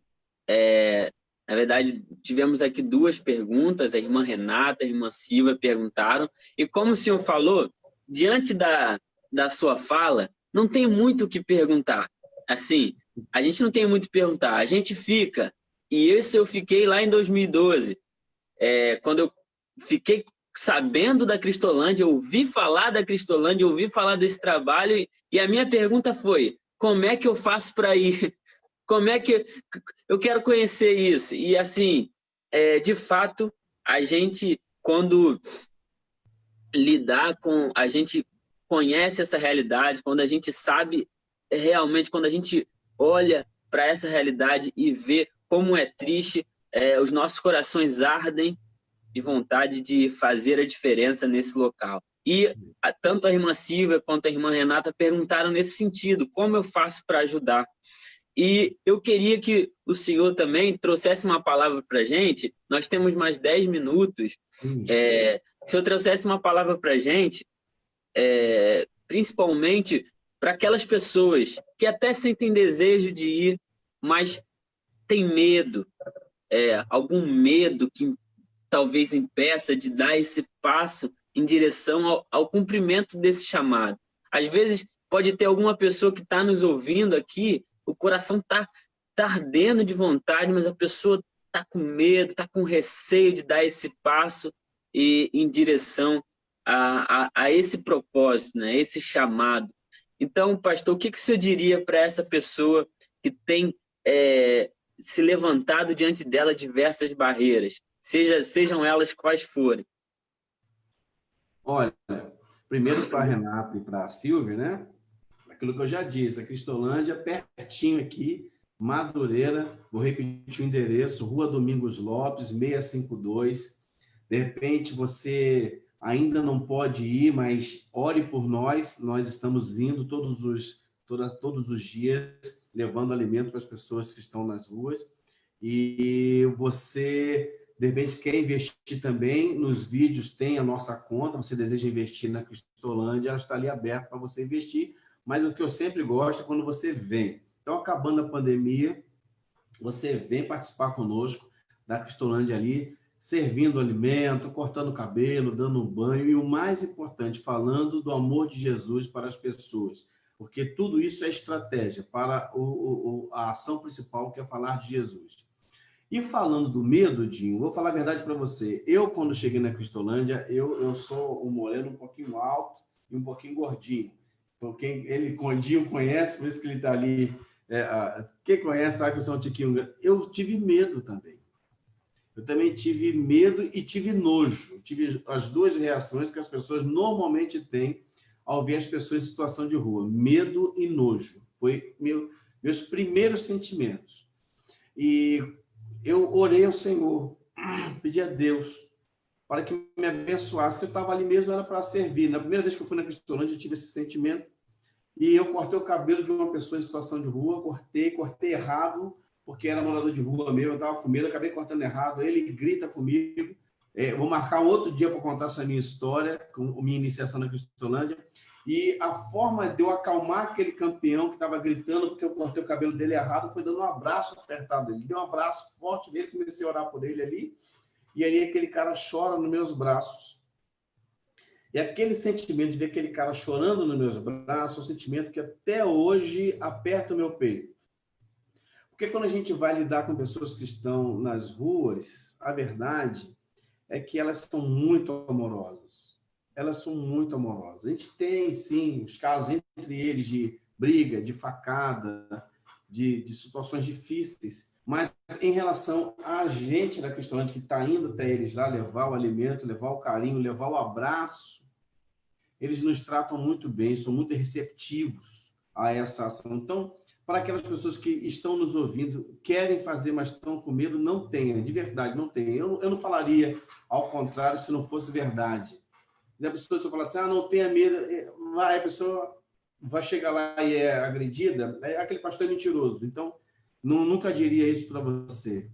Na verdade, tivemos aqui 2 perguntas, a irmã Renata, a irmã Silvia perguntaram, e como o senhor falou, diante da sua fala, não tem muito o que perguntar. Assim, a gente não tem muito o que perguntar, a gente fica, e isso eu fiquei lá em 2012, quando eu fiquei sabendo da Cristolândia, ouvi falar da Cristolândia, ouvi falar desse trabalho, e a minha pergunta foi, como é que eu faço para ir? Como é que eu quero conhecer isso? E assim, de fato, a gente, quando lidar com, a gente conhece essa realidade, quando a gente sabe realmente, quando a gente olha para essa realidade e vê como é triste, os nossos corações ardem de vontade de fazer a diferença nesse local. E tanto a irmã Silvia quanto a irmã Renata perguntaram nesse sentido, como eu faço para ajudar? E eu queria que o senhor também trouxesse uma palavra para a gente. Nós temos mais 10 minutos. Se eu trouxesse uma palavra para a gente, principalmente para aquelas pessoas que até sentem desejo de ir, mas tem medo, algum medo que talvez impeça de dar esse passo em direção ao cumprimento desse chamado. Às vezes, pode ter alguma pessoa que está nos ouvindo aqui, o coração está ardendo de vontade, mas a pessoa está com medo, está com receio de dar esse passo em direção a esse propósito, né? Esse chamado. Então, pastor, o que o senhor diria para essa pessoa que tem se levantado diante dela diversas barreiras, sejam elas quais forem?
Olha, primeiro para a Renata e para a Silvia, né? Aquilo que eu já disse, a Cristolândia, pertinho aqui, Madureira, vou repetir o endereço, Rua Domingos Lopes, 652. De repente, você ainda não pode ir, mas ore por nós. Nós estamos indo todos os dias, levando alimento para as pessoas que estão nas ruas. E você, de repente, quer investir também nos vídeos, tem a nossa conta, você deseja investir na Cristolândia, ela está ali aberta para você investir. Mas o que eu sempre gosto é quando você vem. Então, acabando a pandemia, você vem participar conosco da Cristolândia ali, servindo alimento, cortando cabelo, dando um banho e o mais importante, falando do amor de Jesus para as pessoas. Porque tudo isso é estratégia para a ação principal, que é falar de Jesus. E falando do medo, Dinho, vou falar a verdade para você. Eu, quando cheguei na Cristolândia, eu sou um moreno um pouquinho alto e um pouquinho gordinho. Então, quem Dinho conhece, por isso que ele está ali. Quem conhece sabe que eu sou um tiquinho. Eu tive medo também. Eu também tive medo e tive nojo. Tive as 2 reações que as pessoas normalmente têm ao ver as pessoas em situação de rua. Medo e nojo. Foi meus primeiros sentimentos. E eu orei ao Senhor, pedi a Deus para que me abençoasse, que eu estava ali mesmo, era para servir. Na primeira vez que eu fui na Cristolândia, eu tive esse sentimento. E eu cortei o cabelo de uma pessoa em situação de rua, cortei errado, porque era morador de rua mesmo, eu estava com medo, acabei cortando errado. Ele grita comigo, Vou marcar um outro dia para contar essa minha história, com minha iniciação na Cristolândia. E a forma de eu acalmar aquele campeão que estava gritando porque eu cortei o cabelo dele errado foi dando um abraço apertado. Ele deu um abraço forte nele, comecei a orar por ele ali. E aí aquele cara chora nos meus braços. E aquele sentimento de ver aquele cara chorando nos meus braços é um sentimento que até hoje aperta o meu peito. Porque quando a gente vai lidar com pessoas que estão nas ruas, a verdade é que elas são muito amorosas. Elas são muito amorosas. A gente tem, sim, os casos entre eles de briga, de facada, de situações difíceis. Mas em relação a gente da Cristolândia que está indo até eles lá, levar o alimento, levar o carinho, levar o abraço, eles nos tratam muito bem, são muito receptivos a essa ação. Então, para aquelas pessoas que estão nos ouvindo, querem fazer, mas estão com medo, não tenha, de verdade, não tenha. Eu não falaria ao contrário se não fosse verdade. E a pessoa só fala assim, não tenha medo, a pessoa vai chegar lá e é agredida, aquele pastor é mentiroso. Então, nunca diria isso para você,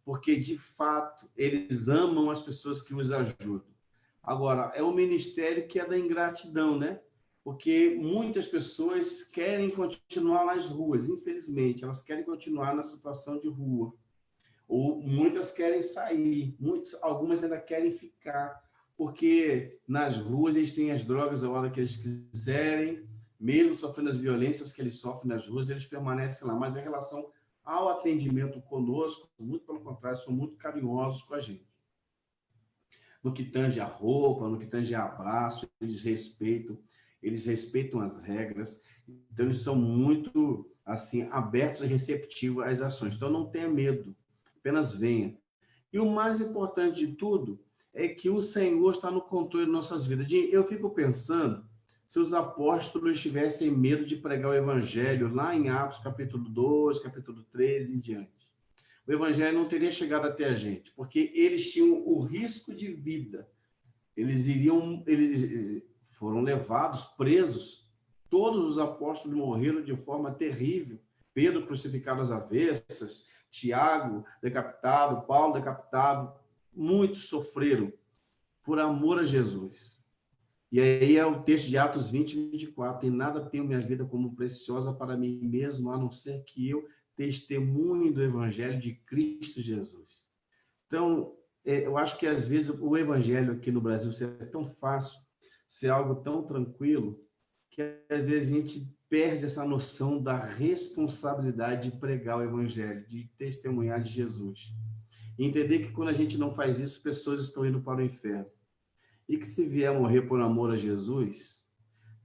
porque, de fato, eles amam as pessoas que os ajudam. Agora, é um ministério que é da ingratidão, né? Porque muitas pessoas querem continuar nas ruas, infelizmente, elas querem continuar na situação de rua. Ou muitas querem sair, algumas ainda querem ficar, porque nas ruas eles têm as drogas a hora que eles quiserem, mesmo sofrendo as violências que eles sofrem nas ruas, eles permanecem lá. Mas em relação ao atendimento conosco, muito pelo contrário, são muito carinhosos com a gente. No que tange a roupa, no que tange a abraço, eles respeitam as regras, então eles são muito assim, abertos e receptivos às ações. Então não tenha medo, apenas venha. E o mais importante de tudo é que o Senhor está no controle de nossas vidas. Eu fico pensando se os apóstolos tivessem medo de pregar o evangelho lá em Atos capítulo 2, capítulo 3 e em diante. O evangelho não teria chegado até a gente, porque eles tinham o risco de vida. Eles foram levados, presos. Todos os apóstolos morreram de forma terrível. Pedro crucificado às avessas, Tiago decapitado, Paulo decapitado. Muitos sofreram por amor a Jesus. E aí é o texto de Atos 20 e 24. Em nada tenho minha vida como preciosa para mim mesmo, a não ser que eu testemunhe do evangelho de Cristo Jesus. Então, eu acho que às vezes o evangelho aqui no Brasil é tão fácil, ser algo tão tranquilo, que às vezes a gente perde essa noção da responsabilidade de pregar o evangelho, de testemunhar de Jesus. E entender que quando a gente não faz isso, pessoas estão indo para o inferno. E que se vier morrer por amor a Jesus,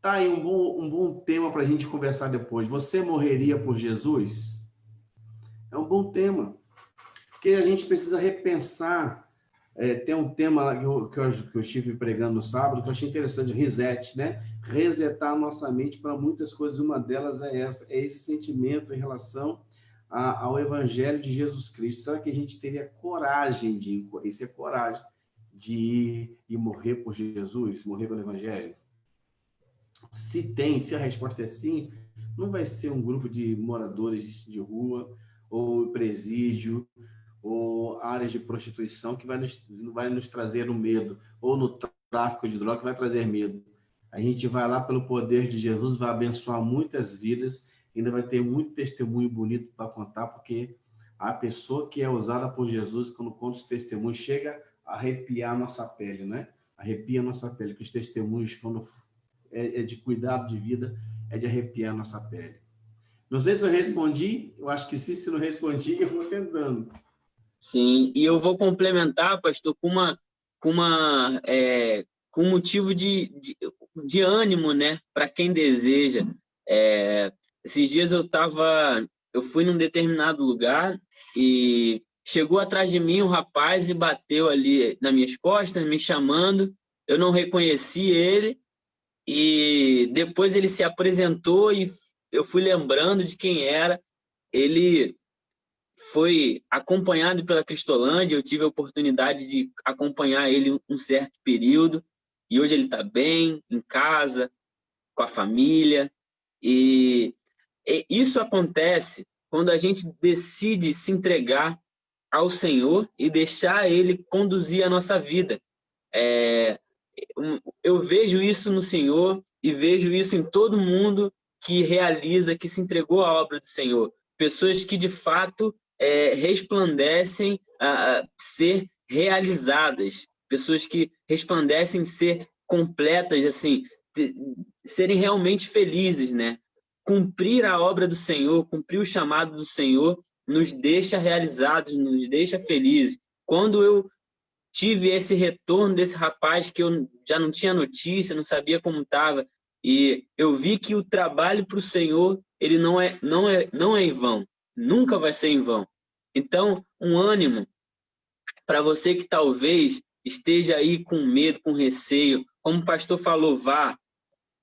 tá aí um bom tema para a gente conversar depois. Você morreria por Jesus? É um bom tema. Porque a gente precisa repensar. Tem um tema lá que eu estive pregando no sábado, que eu achei interessante, reset, né? Resetar a nossa mente para muitas coisas. Uma delas é esse sentimento em relação ao Evangelho de Jesus Cristo. Será que a gente teria coragem de ir e morrer por Jesus, morrer pelo Evangelho? Se a resposta é sim, não vai ser um grupo de moradores de rua, ou presídio, ou áreas de prostituição que vai nos trazer o medo, ou no tráfico de droga que vai trazer medo. A gente vai lá pelo poder de Jesus, vai abençoar muitas vidas, ainda vai ter muito testemunho bonito para contar, porque a pessoa que é usada por Jesus, quando conta os testemunhos, chega a arrepiar a nossa pele, né? Arrepia a nossa pele, que os testemunhos, quando é de cuidado de vida, é de arrepiar a nossa pele. Não sei se eu respondi, eu acho que sim, se não respondi, eu vou tentando.
Sim, e eu vou complementar, pastor, com motivo de ânimo, né, para quem deseja. Esses dias eu fui num determinado lugar e chegou atrás de mim um rapaz e bateu ali nas minhas costas, me chamando. Eu não reconheci ele e depois ele se apresentou e eu fui lembrando de quem era. Ele foi acompanhado pela Cristolândia, eu tive a oportunidade de acompanhar ele um certo período, e hoje ele está bem, em casa, com a família, e isso acontece quando a gente decide se entregar ao Senhor e deixar Ele conduzir a nossa vida. Eu vejo isso no Senhor e vejo isso em todo mundo que realiza, que se entregou à obra do Senhor. Pessoas que, de fato, resplandecem a ser realizadas. Pessoas que resplandecem ser completas, assim, serem realmente felizes, né? Cumprir a obra do Senhor, cumprir o chamado do Senhor, nos deixa realizados, nos deixa felizes. Quando eu tive esse retorno desse rapaz que eu já não tinha notícia, não sabia como estava, e eu vi que o trabalho para o Senhor, ele não é em vão, nunca vai ser em vão. Então, um ânimo para você que talvez esteja aí com medo, com receio, como o pastor falou, vá.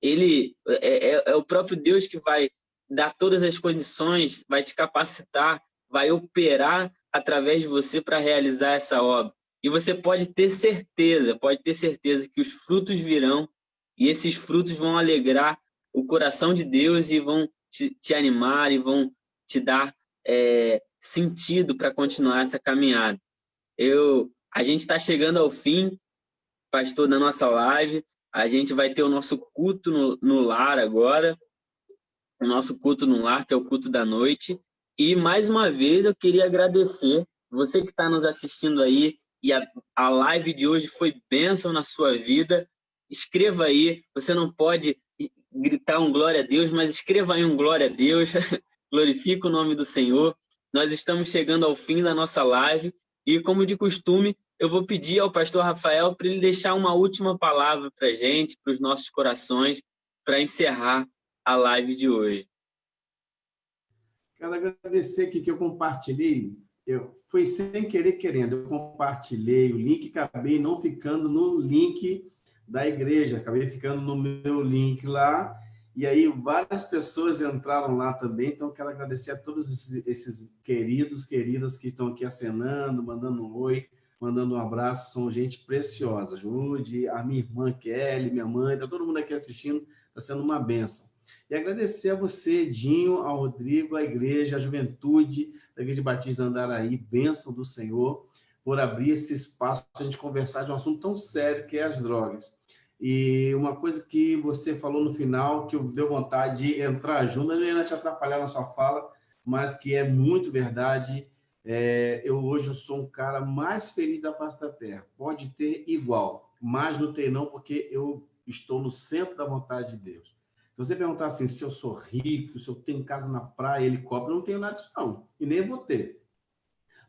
Ele é o próprio Deus que vai dar todas as condições, vai te capacitar, vai operar através de você para realizar essa obra. E você pode ter certeza que os frutos virão, e esses frutos vão alegrar o coração de Deus e vão te animar e vão te dar sentido para continuar essa caminhada. A gente está chegando ao fim, pastor, da nossa live. A gente vai ter o nosso culto no lar agora, o nosso culto no lar, que é o culto da noite. E, mais uma vez, eu queria agradecer você que está nos assistindo aí, e a live de hoje foi bênção na sua vida. Escreva aí, você não pode gritar um glória a Deus, mas escreva aí um glória a Deus, glorifica o nome do Senhor. Nós estamos chegando ao fim da nossa live, e, como de costume, eu vou pedir ao pastor Rafael para ele deixar uma última palavra para a gente, para os nossos corações, para encerrar a live de hoje.
Quero agradecer aqui que eu compartilhei, foi sem querer querendo, eu compartilhei o link, acabei não ficando no link da igreja, acabei ficando no meu link lá, e aí várias pessoas entraram lá também, então quero agradecer a todos esses queridos, queridas que estão aqui acenando, mandando um oi, mandando um abraço, são gente preciosa. Jude, a minha irmã Kelly, minha mãe, está todo mundo aqui assistindo, está sendo uma bênção. E agradecer a você, Dinho, ao Rodrigo, à igreja, à juventude da Igreja Batista de Andaraí, bênção do Senhor, por abrir esse espaço para a gente conversar de um assunto tão sério que é as drogas. E uma coisa que você falou no final, que eu deu vontade de entrar junto, eu não ia te atrapalhar na sua fala, mas que é muito verdade. Hoje eu sou um cara mais feliz da face da terra. Pode ter igual, mas não tem não, porque eu estou no centro da vontade de Deus. Se você perguntar assim, se eu sou rico, se eu tenho casa na praia, helicóptero, eu não tenho nada disso não, e nem vou ter.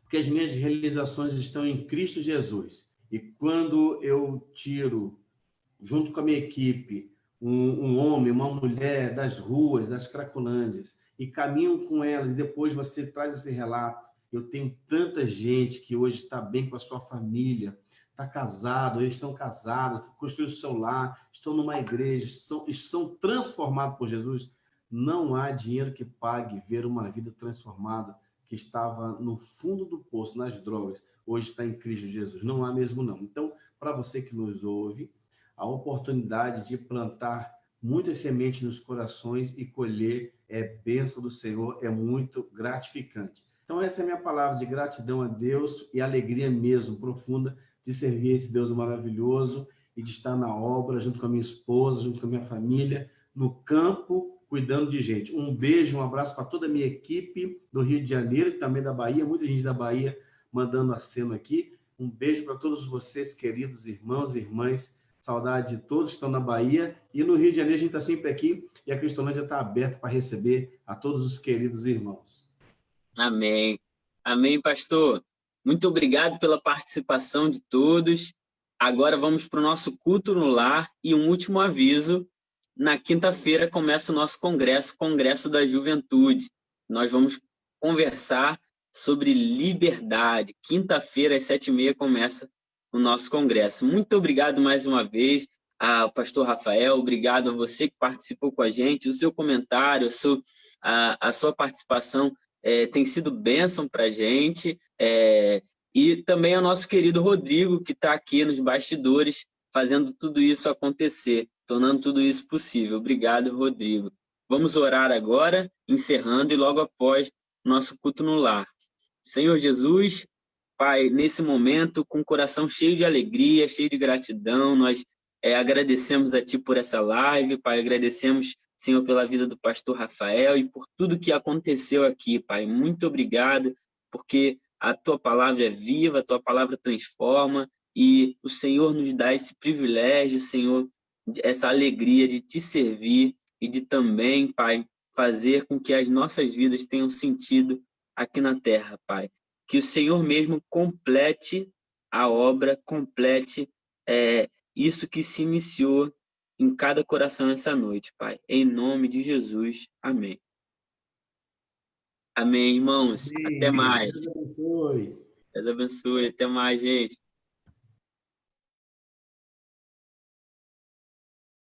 Porque as minhas realizações estão em Cristo Jesus. E quando eu tiro, junto com a minha equipe, um homem, uma mulher das ruas, das Cracolândias, e caminho com elas, e depois você traz esse relato, eu tenho tanta gente que hoje está bem com a sua família, está casado, eles estão casados, construíram o seu lar, estão numa igreja, são transformados por Jesus. Não há dinheiro que pague ver uma vida transformada que estava no fundo do poço, nas drogas, hoje está em Cristo Jesus. Não há mesmo não. Então, para você que nos ouve, a oportunidade de plantar muitas sementes nos corações e colher bênção do Senhor, é muito gratificante. Então, essa é a minha palavra de gratidão a Deus e alegria mesmo, profunda, de servir esse Deus maravilhoso e de estar na obra, junto com a minha esposa, junto com a minha família, no campo, cuidando de gente. Um beijo, um abraço para toda a minha equipe do Rio de Janeiro e também da Bahia, muita gente da Bahia mandando aceno aqui. Um beijo para todos vocês, queridos irmãos e irmãs. Saudade de todos que estão na Bahia. E no Rio de Janeiro a gente está sempre aqui e a Cristolândia está aberta para receber a todos os queridos irmãos.
Amém. Amém, pastor. Muito obrigado pela participação de todos. Agora vamos para o nosso culto no lar e um último aviso. Na quinta-feira começa o nosso Congresso da Juventude. Nós vamos conversar sobre liberdade. Quinta-feira, às 7h30, começa o nosso congresso. Muito obrigado mais uma vez ao pastor Rafael, obrigado a você que participou com a gente, o seu comentário, a sua participação tem sido bênção para a gente, e também ao nosso querido Rodrigo, que está aqui nos bastidores, fazendo tudo isso acontecer, tornando tudo isso possível. Obrigado, Rodrigo. Vamos orar agora, encerrando, e logo após nosso culto no lar. Senhor Jesus, Pai, nesse momento, com o coração cheio de alegria, cheio de gratidão, nós agradecemos a Ti por essa live, Pai, agradecemos, Senhor, pela vida do pastor Rafael e por tudo que aconteceu aqui, Pai. Muito obrigado, porque a Tua palavra é viva, a Tua palavra transforma, e o Senhor nos dá esse privilégio, Senhor, essa alegria de Te servir e de também, Pai, fazer com que as nossas vidas tenham sentido aqui na terra, Pai. Que o Senhor mesmo complete a obra, complete isso que se iniciou em cada coração essa noite, Pai. Em nome de Jesus. Amém. Amém, irmãos.
Amém.
Até mais.
Deus abençoe.
Deus abençoe. Até mais, gente.